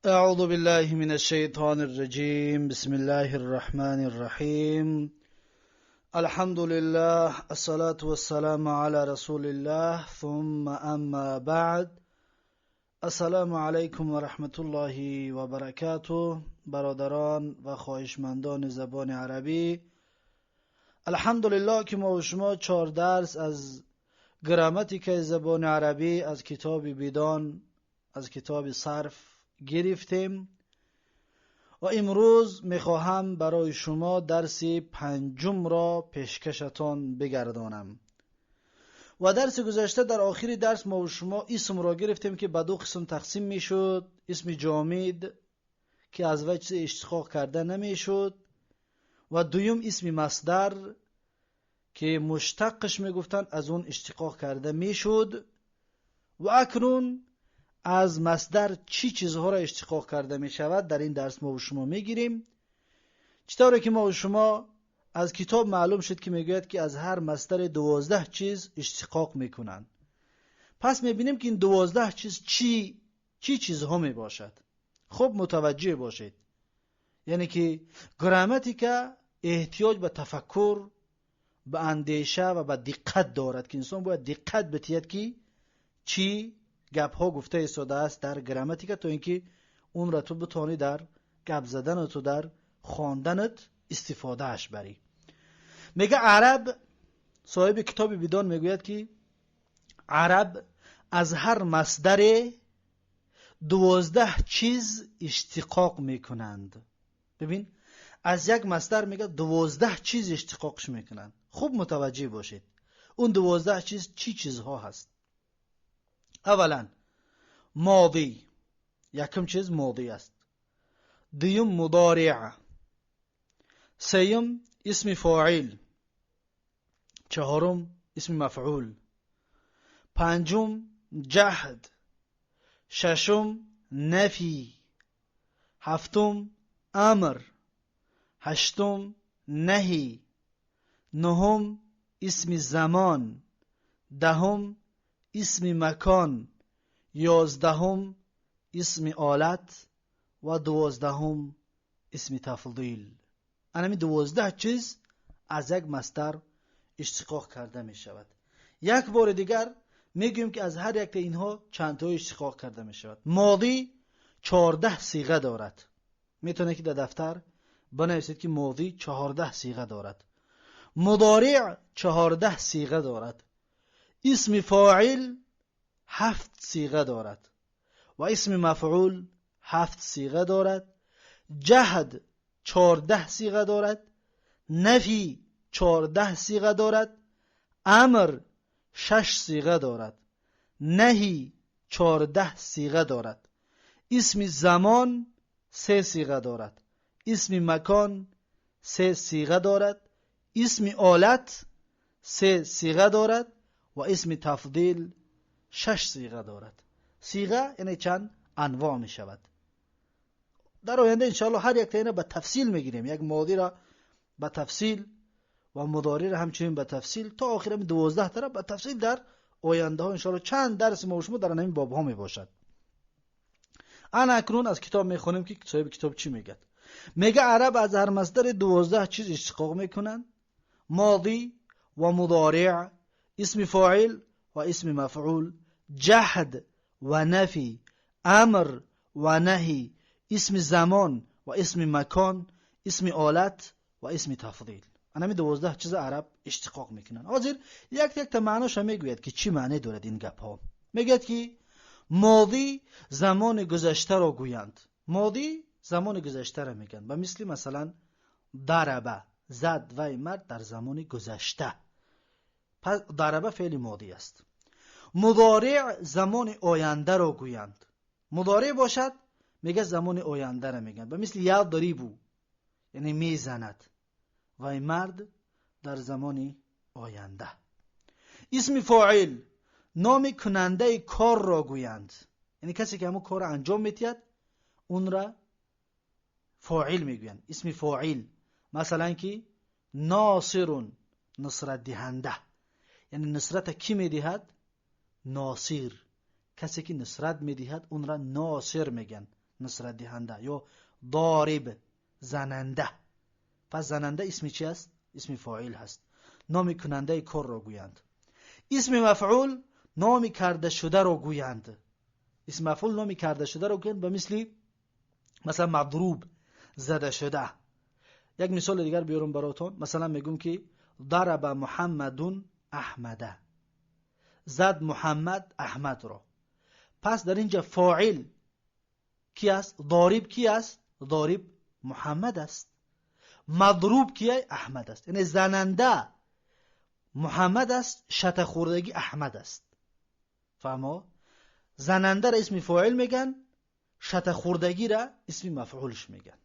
أعوذ بالله من الشيطان الرجيم. بسم الله الرحمن الرحيم. الحمد لله، الصلاة والسلام على رسول الله، ثم أما بعد. السلام علیکم و رحمت الله و برکاته. برادران و خواهشمندان زبان عربی، الحمدلله که ما و شما 4 درس از گراماتیک زبان عربی از کتاب بیدان، از کتاب صرف گرفتیم و امروز میخواهم برای شما درس 5 را پیشکشتان بگردانم. و درس گذشته در آخر درس ما و شما اسم را گرفتیم که به 2 قسم تقسیم میشد: اسم جامد که از وجه اشتقاق کرده نمیشد و دوم اسم مصدر که مشتقش میگفتن از اون اشتقاق کرده میشد. و اکنون از مصدر چی چیزها را اشتقاق کرده می شود در این درس ما و شما میگیریم. چطوره که ما و شما از کتاب معلوم شد که میگوید که از هر مصدر 12 چیز اشتقاق میکنند. پس میبینیم که این 12 چیز چی چیزها می باشد. خب متوجه باشید، یعنی که گراماتیک احتیاج به تفکر، به اندیشه و به دقت دارد که انسان باید دقت بتید که چی گپ ها گفته ایستاده است در گراماتیک، تا اینکه اون را تو بتانی در گپ زدن تو در خواندنت استفاده اش بری. میگه عرب، صاحب کتاب بیدان میگوید که عرب از هر مصدر 12 چیز اشتقاق میکنند. ببین، از یک مصدر میگه 12 چیز اشتقاقش میکنند. خوب متوجه باشید اون 12 چیز چی چیزها هست. اولا ماضی، یکم چیز ماضی است. دوم مضارع، سوم اسم فاعل، چهارم اسم مفعول، پنجم جهد، ششم نفی، هفتم امر، هشتم نهی، نهم اسم زمان، دهم اسم مکان، 11 اسم آلت و 12 اسم تفضیل. اینمی 12 چیز از یک مصدر اشتقاق کرده می شود. یک بار دیگر میگیم که از هر یک اینها چند تا اشتقاق کرده می شود. ماضی 14 صیغه دارد. میتونه که در دفتر بنویسید که ماضی 14 صیغه دارد. مضارع 14 صیغه دارد. اسم فاعل 7 صیغه دارد و اسم مفعول 7 صیغه دارد. جهد 14 صیغه دارد. نفی 14 صیغه دارد. امر 6 صیغه دارد. نهی 14 صیغه دارد. اسم زمان 3 صیغه دارد. اسم مکان 3 صیغه دارد. اسم آلت 3 صیغه دارد و اسم تفضیل 6 صیغه دارد. صیغه یعنی چند انواع می شود. در آینده انشاءالله هر یک تا به تفصیل میگیریم. یک ماضی را به تفصیل و مضارع را همچنین به تفصیل تا آخر 12 تا را به تفصیل در آینده ها انشاءالله چند درس ما و شما در این باب ها می باشد. انا اکنون از کتاب میخونیم که صاحب کتاب چی میگه. میگه عرب از هر مصدر 12 چیز اشتقاق میکنن: ماضی و مضارع، اسم فاعل و اسم مفعول، جهد و نفی، امر و نهی، اسم زمان و اسم مکان، اسم آلت و اسم تفضیل. اینمی 12 چیز عرب اشتقاق میکنن. حاضر یک تا معناش هم میگوید که چی معنی دارد این گپ ها. میگوید که ماضی زمان گذشته را گویند. ماضی زمان گذشته را میگن. به مثلا ضربه، زد و مرد در زمان گذشته، پس ضربه فعل ماضی است. مضارع زمان آینده را گویند. مضارع باشد میگه زمان آینده را میگن. به مثل یضرب یعنی میزند و مرد در زمان آینده. اسم فاعل نام کننده کار را گویند. یعنی کسی که همون کار را انجام میتید اون را فاعل میگویند. اسم فاعل مثلا که ناصر، نصرت دهنده، یعنی نصرت کی میدهد؟ ناصر. کسی که نصرت میدهد اون را ناصر میگن. نصرت دهنده، یا ضارب زننده. پس زننده اسم چی است؟ اسم فاعل هست، نام کننده کار را گویند. اسم مفعول نام کرده شده را گویند. اسم مفعول نام کرده شده را گویند، به مثلا مضروب، زده شده. یک مثال دیگر بیارم براتون. مثلا میگم که ضرب محمد احمد، زد محمد احمد را. پس در اینجا فاعل کی است؟ ضارب کی است؟ ضارب محمد است. مضروب کیه؟ احمد است. یعنی زننده محمد است، شت خوردگی احمد است. فهمو؟ زننده را اسم فاعل میگن، شت خوردگی را اسم مفعولش میگن.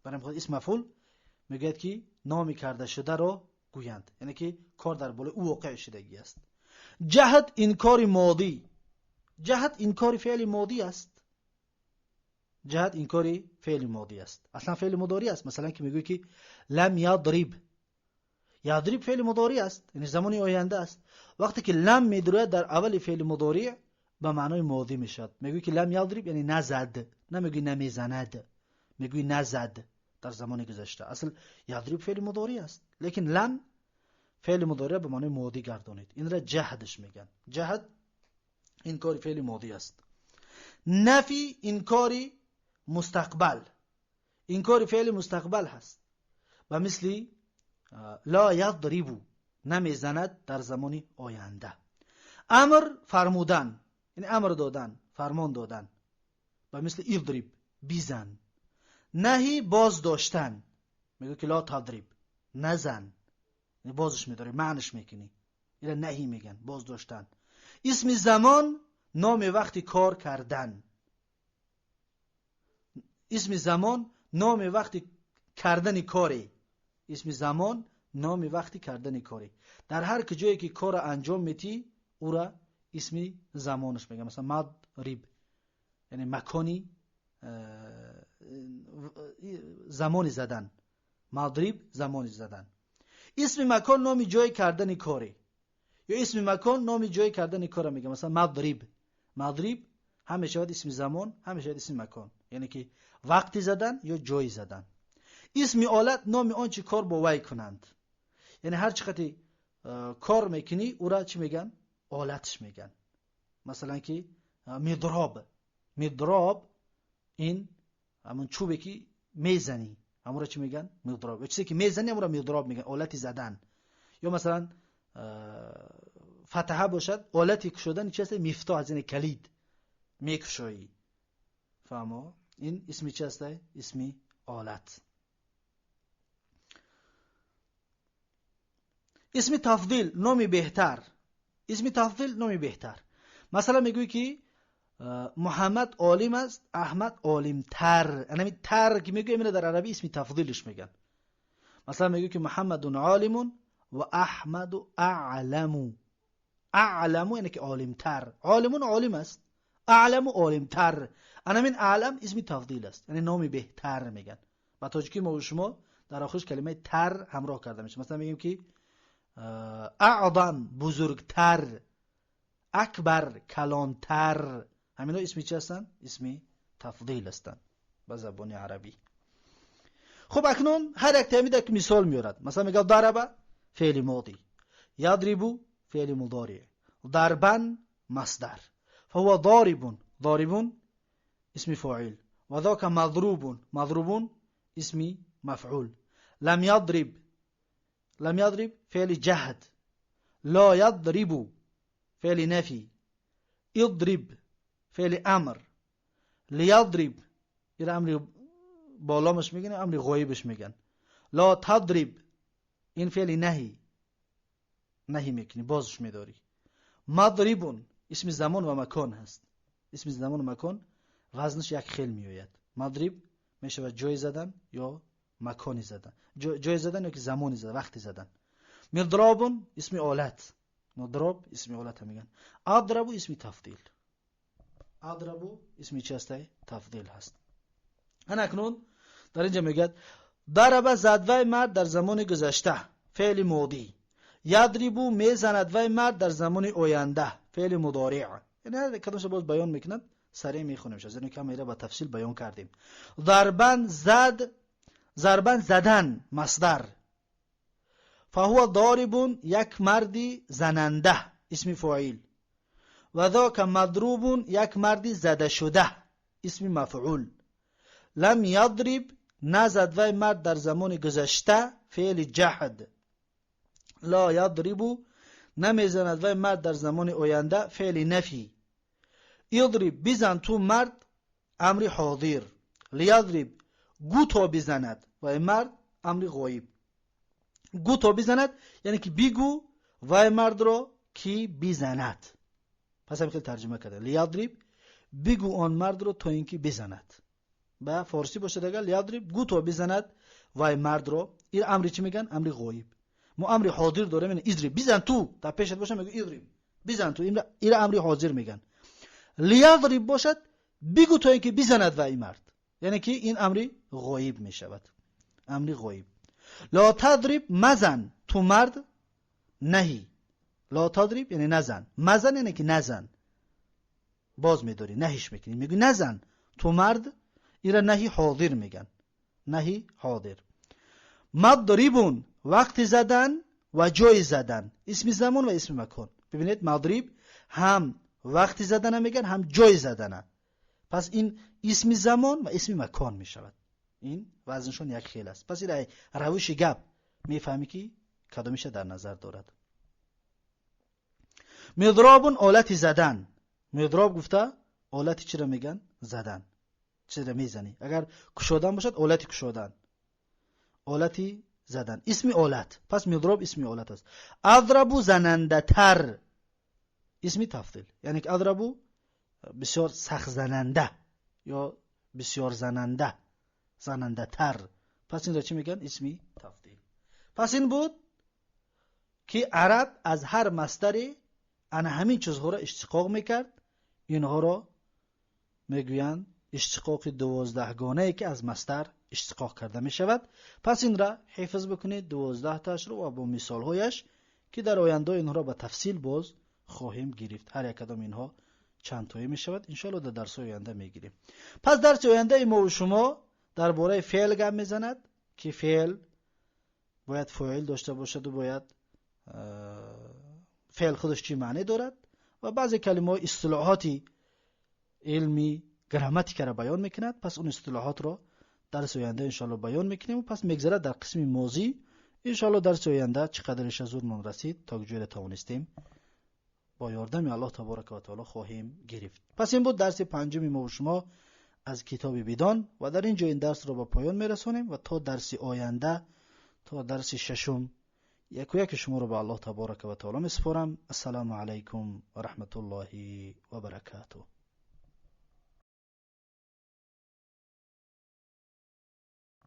برای اسم مفعول میگه که نامی کرده شده را گویند، یعنی که کار در بالای او واقع شدگی است. جهد انکار ماضی، جهد انکار فعل ماضی است. جهد انکار فعل ماضی است، اصلا فعل مضارع است. مثلا که میگه که لم یضرب، یضرب فعل مضارع است، یعنی زمان آینده است. وقتی که لم میدروید در اول فعل مضارع به معنای ماضی میشد. میگه که لم یضرب یعنی نزد، نمیگه نمیزند، میگه نزد در زمان گذشته. اصل یضرب فعل مضارع است، لیکن لم فعل مضارع به معنای ماضی گردانید. این را جهدش میگن. جهد انکار فعل ماضی است. نفی انکار مستقبل، انکار فعل مستقبل هست. و مثل لا یضرب، نمیزند در زمان آینده. امر فرمودن، یعنی امر دادن، فرمان دادن. و مثل اضرب، بیزن. نهی باز داشتن، میگه که لا تضرب، نزن، یعنی بازش میداری، معنیش میکنی. این نهی میگن، باز داشتن. اسم زمان نام وقتی کار کردن. اسم زمان نام وقتی کردن کاری. اسم زمان نام وقتی کردن کاری. در هر جایی که کار انجام میتی او را اسم زمانش میگن. مثلا مضرب یعنی مکانی، زمانی زدن. مضرب زمانی زدن. اسم مکان نام جای کردن کاری، یا اسم مکان نام جای کردن کار میگه. مثلا مضرب، مضرب همیشه باید اسم زمان، همیشه باید اسم مکان، یعنی که وقتی زدن یا جای زدن. اسم آلت نام آنچه کار با وی کنند، یعنی هر چقدر کار میکنی او را چی میگن؟ آلتش میگن. مثلا که مضراب، مضراب این همون چوبی که میزنی همون را چی میگن؟ مضراب. چیزی که میزنی همون را مضراب میگن، آلتی زدن. یا مثلا فتحه باشد، آلتی کشودن چی هست؟ مفتاح، از این کلید میکشایی. فهمو؟ این اسمی چی هست؟ اسمی آلت. اسم تفضیل نامی بهتر، اسم تفضیل نامی بهتر. مثلا میگوی که محمد عالم است، احمد عالم تر. یعنی تر که میگوی در عربی اسم تفضیلش میگن. مثلا میگوی که محمد عالم و احمد اعلم. اعلم یعنی که عالم تر. عالم عالم است، اعلم عالم تر. انا من اعلم اسم تفضیل است، یعنی نامی بهتر میگن. با تاجیکی ما و شما در آخرش کلمه تر همراه کرده میشه. مثلا میگیم که اعظم بزرگتر، اکبر کلانتر. همینا اسمی چی هستن؟ اسمی تفضیل هستن به زبان عربی. خب اکنون هر یک تعمید یک مثال میارد. مثلا میگه ضرب فعل ماضی، یضرب فعل مضارع، ضربا مصدر. فهو ضارب، ضارب اسم فاعل، و ذاك مضروب، مضروب اسم مفعول. لم يضرب، لم يضرب فعل جهد. لا يضرب فعل نفي. اضرب فعل امر. ليضرب این امر بالامش میگن، امر غایبش میگن. لا تضرب این فعل نهی، نهی میکنی، بازش میداری. مضرب اسم زمان و مکان هست. اسم زمان و مکان وزنش یک خیل میآید. مضرب میشه جای زدن یا مکانی زدن. جای زدن یا که زمانی زدن، وقتی زدن. مضراب اسم آلت، مضراب اسم آلت هم میگن. اضرب اسم تفضیل، اضرب اسم چی هست؟ تفضیل هست. انا اکنون در اینجا میگه ضرب زد وی مرد در زمان گذشته، فعل ماضی. یضرب میزند وی مرد در زمان آینده، فعل مضارع. یعنی هر کدومش باز بیان میکنند سریع میخونیم زیرا که ما با تفصیل بیان کردیم. ضربن زدن مصدر. فهو ضارب یک مردی زننده اسم فاعل. و ذاک مضروب یک مردی زده شده اسم مفعول. لم یضرب نزد وی مرد در زمان گذشته فعل جحد. لا یضرب نمیزند وی مرد در زمان آینده فعل نفی. یضرب بزن تو مرد امر حاضر. لیضرب گو تا بزند وی مرد امر غایب. گو تا بزند یعنی که بگو وی مرد را کی بزند. پس هم خیلی ترجمه کرده. لیضرب بگو آن مرد را تا اینکه بزند. به فارسی باشه دیگه لیضرب گو تا بزند وی مرد را. این امر چی میگن؟ امر غایب. ما امر حاضر داریم یعنی اضرب بزن تو تا پیشت باشه میگه اضرب بزن تو. این امر حاضر میگن. لیضرب باشد بگو تا اینکه بزند وی مرد یعنی که این امر غایب میشود. امر غایب. لا تضرب مزن تو مرد نهی. لا تضرب یعنی نزن. مزن یعنی که نزن. باز میداری نهیش میکنی میگی نزن تو مرد. ایرا نهی حاضر میگن. نهی حاضر. مضربون وقت زدن و جای زدن اسم زمان و اسم مکان. ببینید مضرب هم وقت زدن میگن هم جای زدن. پس این اسم زمان و اسم مکان میشود. این وزنشون یک خیل است. پس این روش گپ میفهمی که کدومش در نظر دارد. مضرابون آلت زدن. مضراب گفته آلت چی را میگن؟ زدن. چی را میزنی؟ اگر کشودن باشد آلت کشودن. آلتی زدن اسم آلت. پس مضراب اسم آلت است. اضربو زننده تر اسم تفضیل یعنی که اضربو بسیار سخت زننده یا بسیار زننده زننده تر. پس این را چی میگن؟ اسمی تفضیل. پس این بود که عرب از هر مصدری انا همین چیزها را اشتقاق میکرد. اینها را میگویند اشتقاق 12 گانه که از مصدر اشتقاق کرده میشود. پس این را حفظ بکنید 12 تاش رو و با مثال هایش که در آینده اینها را به تفصیل باز خواهیم گرفت. هر یک کدام اینها چند تایی میشود ان شاء الله در درس آینده میگیریم. پس درس آینده ما و شما درباره فعل گپ میزند که فعل باید فاعل داشته باشد و باید فعل خودش چی معنی دارد و بعضی کلمات اصطلاحاتی علمی گراماتیک را بیان میکند. پس اون اصطلاحات را درس آینده ان شاء الله بیان میکنیم. و پس میگذرد در قسم ماضی ان شاء الله درس آینده چقدرش زود من رسید تا کجا توانستیم با یاردم الله تبارک و تعالی خواهیم گرفت. پس این بود درس پنجم ما و شما از کتاب بدان و در اینجا این درس را به پایان میرسونیم و تا درس آینده تا درس ششم یک و یک شما را به الله تبارک و تعالی میسپارم. السلام علیکم و رحمت الله و برکاته.